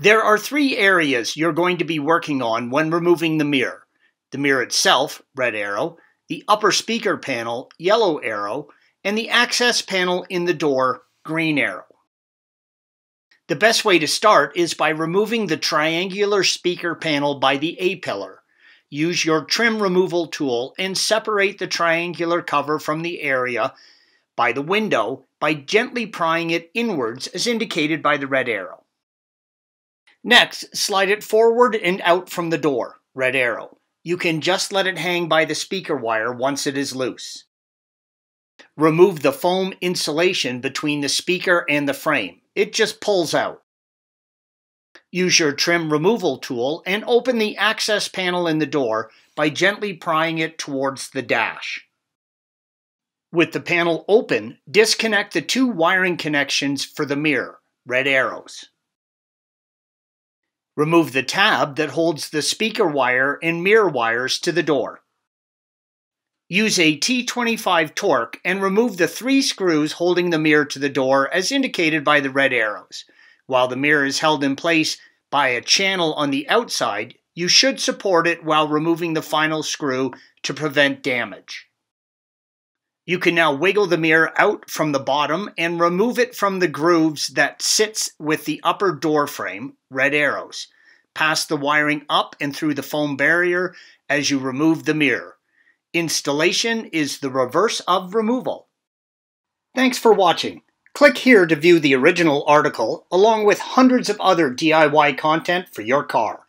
There are three areas you're going to be working on when removing the mirror. The mirror itself, red arrow, the upper speaker panel, yellow arrow, and the access panel in the door, green arrow. The best way to start is by removing the triangular speaker panel by the A-pillar. Use your trim removal tool and separate the triangular cover from the area by the window by gently prying it inwards as indicated by the red arrow. Next, slide it forward and out from the door, red arrow. You can just let it hang by the speaker wire once it is loose. Remove the foam insulation between the speaker and the frame. It just pulls out. Use your trim removal tool and open the access panel in the door by gently prying it towards the dash. With the panel open, disconnect the two wiring connections for the mirror, red arrows. Remove the tab that holds the speaker wire and mirror wires to the door. Use a T25 Torque and remove the 3 screws holding the mirror to the door as indicated by the red arrows. While the mirror is held in place by a channel on the outside, you should support it while removing the final screw to prevent damage. You can now wiggle the mirror out from the bottom and remove it from the grooves that sits with the upper door frame, red arrows. Pass the wiring up and through the foam barrier as you remove the mirror. Installation is the reverse of removal. Thanks for watching. Click here to view the original article along with hundreds of other DIY content for your car.